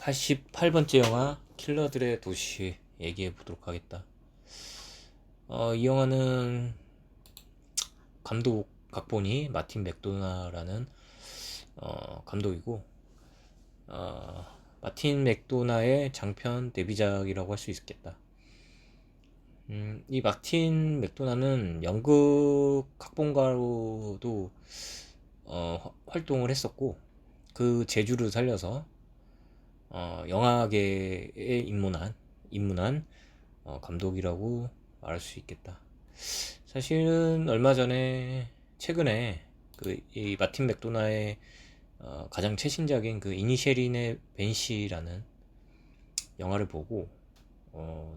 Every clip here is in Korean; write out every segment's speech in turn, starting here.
88번째 영화 킬러들의 도시 얘기해 보도록 하겠다. 이 영화는 감독 각본이 마틴 맥도나라는 감독이고, 마틴 맥도나의 장편 데뷔작이라고 할 수 있겠다. 이 마틴 맥도나는 연극 각본가로도 활동을 했었고, 그 재주를 살려서 영화계에 입문한 감독이라고 말할 수 있겠다. 사실은 얼마 전에 최근에 이 마틴 맥도나의 가장 최신작인 그 이니셰린의 벤시라는 영화를 보고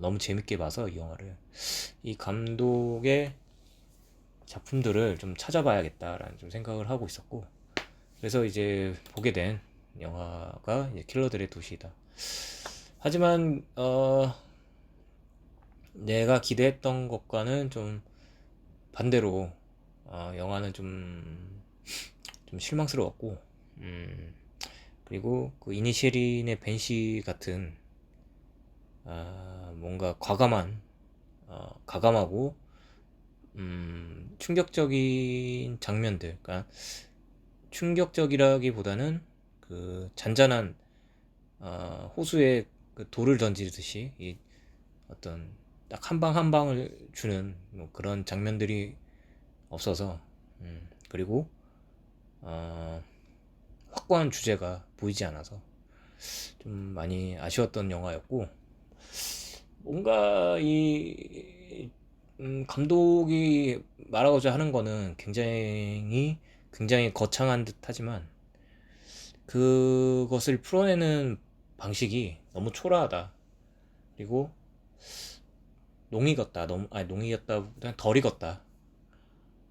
너무 재밌게 봐서 이 감독의 작품들을 좀 찾아봐야겠다라는 좀 생각을 하고 있었고, 그래서 이제 보게 된 영화가 이제 킬러들의 도시다. 하지만 내가 기대했던 것과는 좀 반대로 영화는 좀 실망스러웠고, 그리고 그 이니시린의 벤시 같은 뭔가 가감하고 충격적인 장면들, 그러니까 충격적이라기보다는 그 잔잔한 호수에 그 돌을 던지듯이 이 어떤 딱 한 방 한 방을 주는 뭐 그런 장면들이 없어서, 그리고 확고한 주제가 보이지 않아서 좀 많이 아쉬웠던 영화였고, 뭔가 이 감독이 말하고자 하는 거는 굉장히 거창한 듯 하지만, 그것을 풀어내는 방식이 너무 초라하다. 그리고 농이 걷다. 농이 걷다. 그냥 덜 익었다.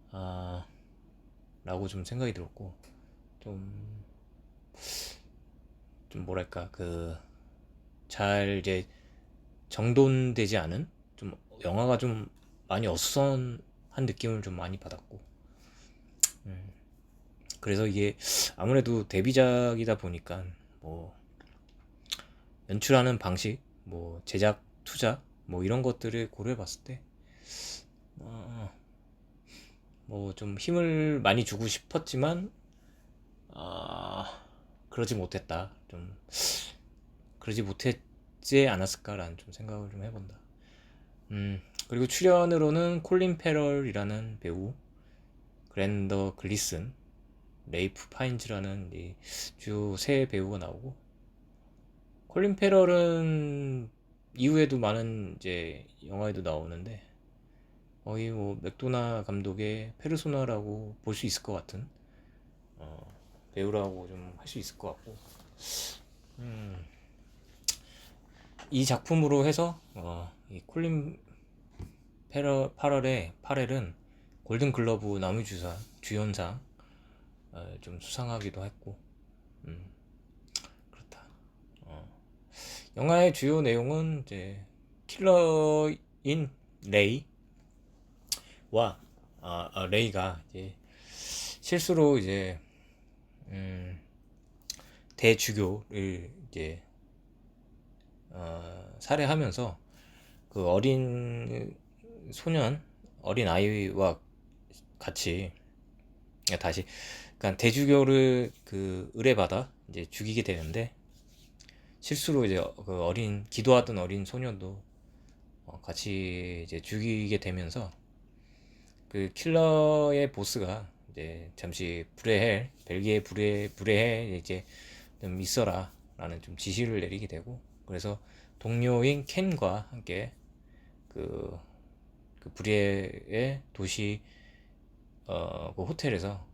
아, 라고 좀 생각이 들었고, 좀, 좀 뭐랄까, 잘 이제 정돈되지 않은, 좀, 영화가 좀 많이 어수선한 느낌을 좀 많이 받았고, 그래서 이게 아무래도 데뷔작이다 보니까, 뭐, 연출하는 방식, 뭐, 제작, 투자, 뭐, 이런 것들을 고려해 봤을 때, 어, 뭐, 좀 힘을 많이 주고 싶었지만, 그러지 못했다. 그러지 못했지 않았을까라는 좀 생각을 좀 해본다. 그리고 출연으로는 콜린 페럴이라는 배우, 그랜더 글리슨, 레이프 파인즈라는 이 주요 세 배우가 나오고, 콜린 페럴은 이후에도 많은 이제 영화에도 나오는데, 거의 뭐 맥도나 감독의 페르소나라고 볼 수 있을 것 같은 배우라고 좀 할 수 있을 것 같고, 이 작품으로 해서 이 콜린 파렐은 골든 글러브 남우주상 주연상 좀 수상하기도 했고, 그렇다. 영화의 주요 내용은 이제 킬러인 레이와 레이가 이제 실수로 이제 대주교를 이제 살해하면서 그 어린 아이와 같이 다시, 그러니까 대주교를 그 의뢰받아 이제 죽이게 되는데, 실수로 이제 그 기도하던 어린 소년도 같이 이제 죽이게 되면서, 그 킬러의 보스가 이제 잠시 벨기에 불에해 이제 좀 있어라 라는 좀 지시를 내리게 되고, 그래서 동료인 켄과 함께 그, 그 불의의 도시 그 호텔에서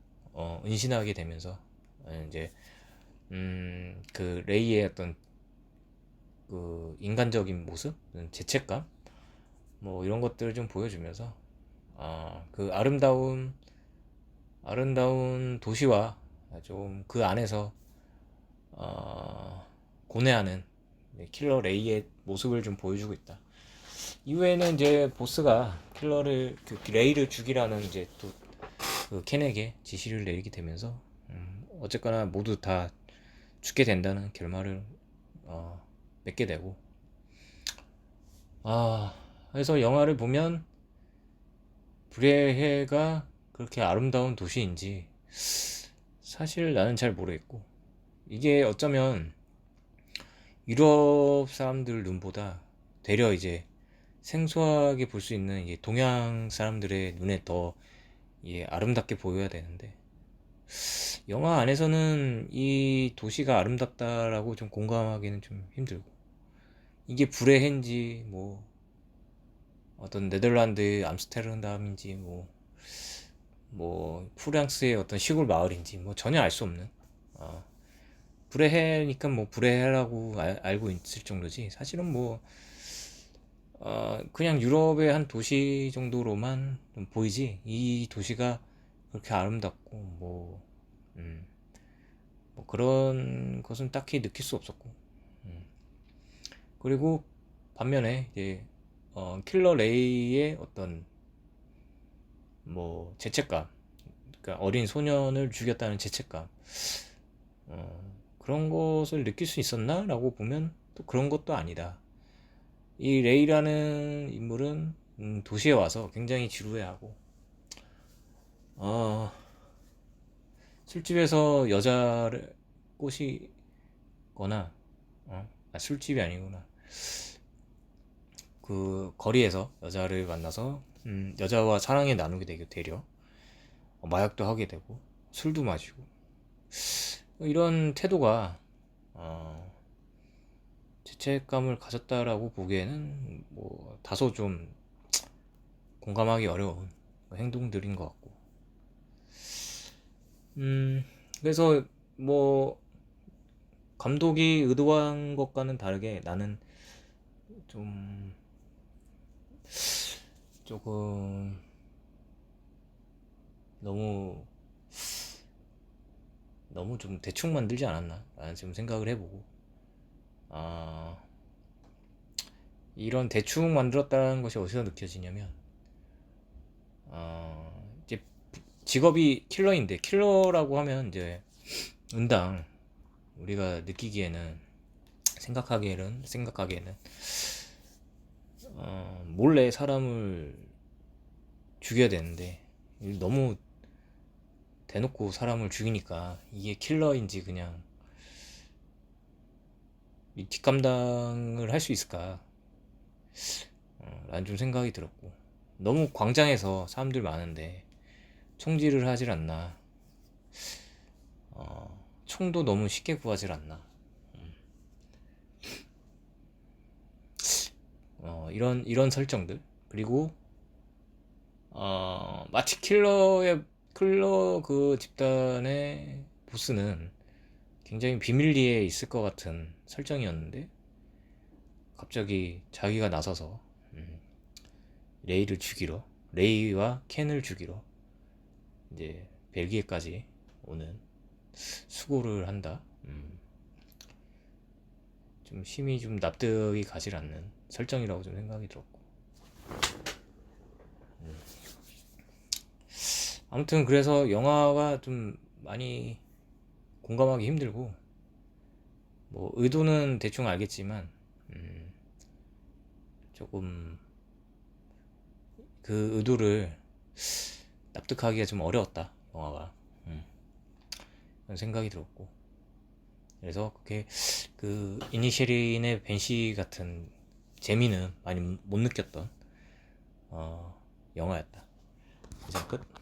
은신하게 되면서 이제 그 레이의 어떤 그 인간적인 모습, 죄책감, 뭐 이런 것들을 좀 보여주면서 그 아름다운 도시와 좀 그 안에서 고뇌하는 킬러 레이의 모습을 좀 보여주고 있다. 이후에는 이제 보스가 레이를 죽이라는 이제 또 그 켄에게 지시를 내리게 되면서 어쨌거나 모두 다 죽게 된다는 결말을 맺게 되고, 그래서 영화를 보면 브레해가 그렇게 아름다운 도시인지 사실 나는 잘 모르겠고, 이게 어쩌면 유럽 사람들 눈보다 되려 이제 생소하게 볼 수 있는 이제 동양 사람들의 눈에 더 아름답게 보여야 되는데, 영화 안에서는 이 도시가 아름답다라고 좀 공감하기는 좀 힘들고, 이게 브레헨지 뭐 어떤 네덜란드 암스테르담인지 뭐 프랑스의 어떤 시골 마을인지 뭐 전혀 알 수 없는, 브레해니까 뭐 브레해라고 알고 있을 정도지, 사실은 뭐 그냥 유럽의 한 도시 정도로만 좀 보이지, 이 도시가 그렇게 아름답고 음, 뭐 그런 것은 딱히 느낄 수 없었고, 음. 그리고 반면에 이제 킬러 레이의 어떤 뭐 죄책감, 그러니까 어린 소년을 죽였다는 죄책감, 그런 것을 느낄 수 있었나라고 보면 또 그런 것도 아니다. 이 레이라는 인물은 도시에 와서 굉장히 지루해하고, 어, 술집에서 여자를 꼬시거나, 술집이 아니구나, 그 거리에서 여자를 만나서 여자와 사랑에 나누게 되려 마약도 하게 되고 술도 마시고, 이런 태도가 죄책감을 가졌다라고 보기에는 뭐 다소 좀 공감하기 어려운 행동들인 것 같고, 그래서 뭐 감독이 의도한 것과는 다르게 나는 좀 조금 너무 좀 대충 만들지 않았나 라는 지금 생각을 해보고, 아, 이런 대충 만들었다는 것이 어디서 느껴지냐면, 이제 직업이 킬러인데, 킬러라고 하면 이제 응당 우리가 느끼기에는, 생각하기에는 몰래 사람을 죽여야 되는데, 너무 대놓고 사람을 죽이니까 이게 킬러인지 그냥 이 뒷감당을 할 수 있을까, 라는 좀 생각이 들었고, 너무 광장에서 사람들 많은데 총질을 하질 않나, 총도 너무 쉽게 구하질 않나, 이런 설정들. 그리고 마치 킬러 그 집단의 보스는 굉장히 비밀리에 있을 것 같은 설정이었는데, 갑자기 자기가 나서서 레이를 죽이러, 레이와 켄을 죽이러 이제 벨기에까지 오는 수고를 한다. 좀 힘이 좀 납득이 가질 않는 설정이라고 좀 생각이 들었고, 아무튼 그래서 영화가 좀 많이 공감하기 힘들고, 뭐 의도는 대충 알겠지만 조금 그 의도를 납득하기가 좀 어려웠다, 영화가. 그런 생각이 들었고, 그래서 그게 그 이니셰린의 벤시 같은 재미는 많이 못 느꼈던 영화였다. 이상 끝.